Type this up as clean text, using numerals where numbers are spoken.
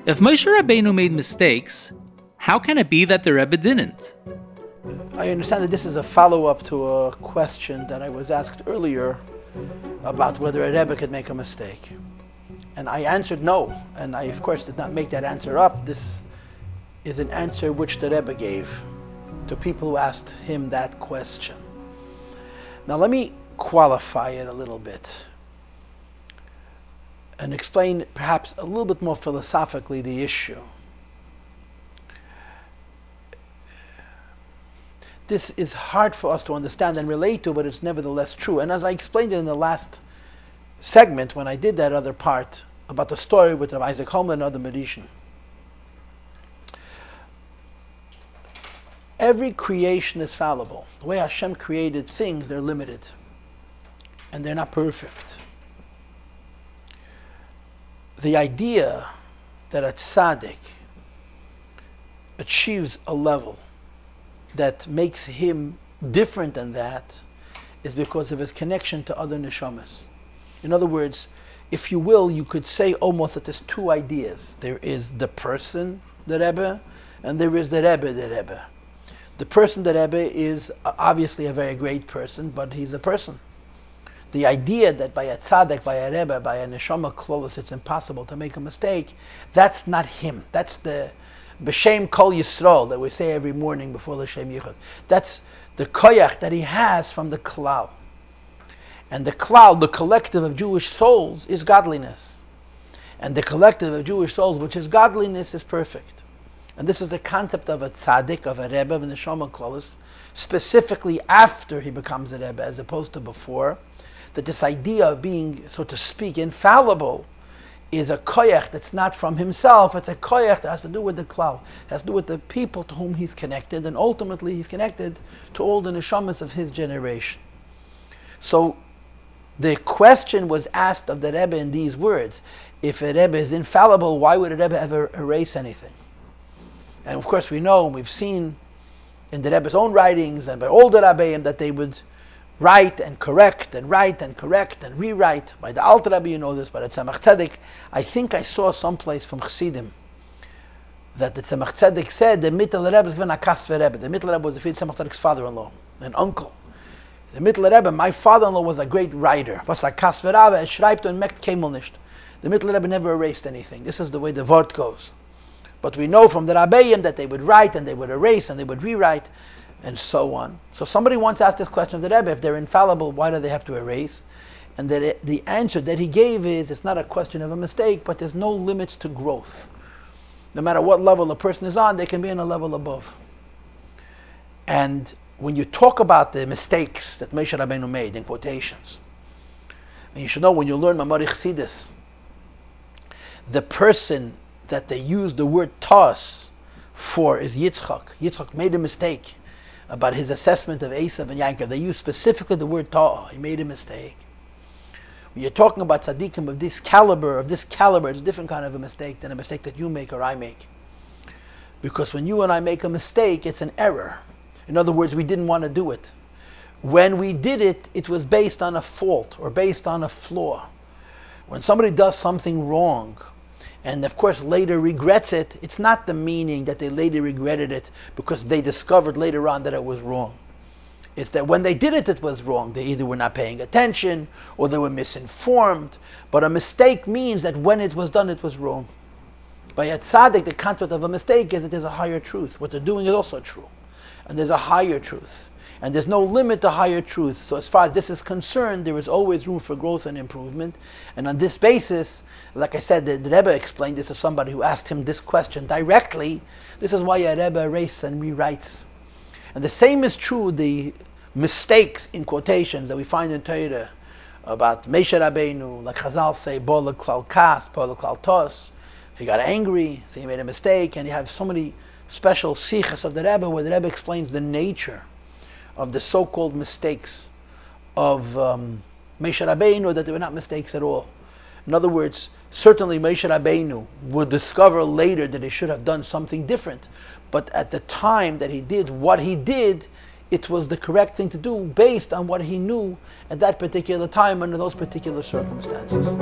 If Moshe Rabbeinu made mistakes, how can it be that the Rebbe didn't? I understand that this is a follow-up to a question that I was asked earlier about whether a Rebbe could make a mistake. And I answered no, and I of course did not make that answer up. This is an answer which the Rebbe gave to people who asked him that question. Now let me qualify it a little bit and explain perhaps a little bit more philosophically the issue. This is hard for us to understand and relate to, but it's nevertheless true. And as I explained it in the last segment, when I did that other part about the story with Rabbi Isaac Holman and other magician, every creation is fallible. The way Hashem created things, they're limited. And they're not perfect. The idea that a tzaddik achieves a level that makes him different than that is because of his connection to other neshamas. In other words, if you will, you could say almost that there's two ideas. There is the person, the Rebbe, and there is the Rebbe, the Rebbe. The person, the Rebbe, is obviously a very great person, but he's a person. The idea that by a tzaddik, by a Rebbe, by a neshama klolus, it's impossible to make a mistake, that's not him. That's the B'Shem Kol Yisrael that we say every morning before L'Shem Yichud. That's the koyach that he has from the klal. And the klal, the collective of Jewish souls, is godliness. And the collective of Jewish souls, which is godliness, is perfect. And this is the concept of a tzaddik, of a Rebbe, of a neshama klolus, specifically after he becomes a Rebbe, as opposed to before. That this idea of being, so to speak, infallible is a koyach that's not from himself. It's a koyach that has to do with the klal, has to do with the people to whom he's connected, and ultimately he's connected to all the neshamas of his generation. So the question was asked of the Rebbe in these words: if a Rebbe is infallible, why would a Rebbe ever erase anything? And of course we know, and we've seen in the Rebbe's own writings and by all the Rabbeim, that they would write and correct and write and correct and rewrite. By the Alter Rebbe, you know this, by the Tzemach Tzedek. I think I saw someplace from Chassidim that the Tzemach Tzedek said the Mittel Rebbe is given a Kasver Rebbe. The Mittel Rebbe was the Tzemach Tzedek's father-in-law, an uncle. The Mittel Rebbe, my father-in-law, was a great writer. Was a Kasver Rebbe, schreibt und merkt keinmal nicht. The Mittel Rebbe never erased anything. This is the way the word goes. But we know from the Rabbeim that they would write and they would erase and they would rewrite, and so on. So somebody once asked this question of the Rebbe: if they're infallible, why do they have to erase? And the answer that he gave is, it's not a question of a mistake, but there's no limits to growth. No matter what level a person is on, they can be on a level above. And when you talk about the mistakes that Moshe Rabbeinu made, in quotations, and you should know, when you learn Mamari Chassidus, the person that they use the word tos for is Yitzchak. Yitzchak made a mistake about his assessment of Esav and Yaakov. They use specifically the word ta'ah. He made a mistake. When you're talking about tzaddikim of this caliber, it's a different kind of a mistake than a mistake that you make or I make. Because when you and I make a mistake, it's an error. In other words, we didn't want to do it. When we did it, it was based on a fault or based on a flaw. When somebody does something wrong, and of course later regrets it, it's not the meaning that they later regretted it because they discovered later on that it was wrong. It's that when they did it, it was wrong. They either were not paying attention or they were misinformed. But a mistake means that when it was done, it was wrong. By a tzaddik, the concept of a mistake is that there's a higher truth. What they're doing is also true. And there's a higher truth. And there's no limit to higher truth. So as far as this is concerned, there is always room for growth and improvement. And on this basis, like I said, the Rebbe explained this to somebody who asked him this question directly. This is why a Rebbe erases and rewrites. And the same is true, the mistakes in quotations that we find in Torah about Moshe Rabbeinu, like Chazal say, Bo l'klal kas, Bo l'klal tos. He got angry, so he made a mistake, and you have so many special sichas of the Rebbe where the Rebbe explains the nature of the so-called mistakes of Moshe Rabbeinu, that they were not mistakes at all. In other words, certainly Moshe Rabbeinu would discover later that he should have done something different. But at the time that he did what he did, it was the correct thing to do based on what he knew at that particular time under those particular circumstances.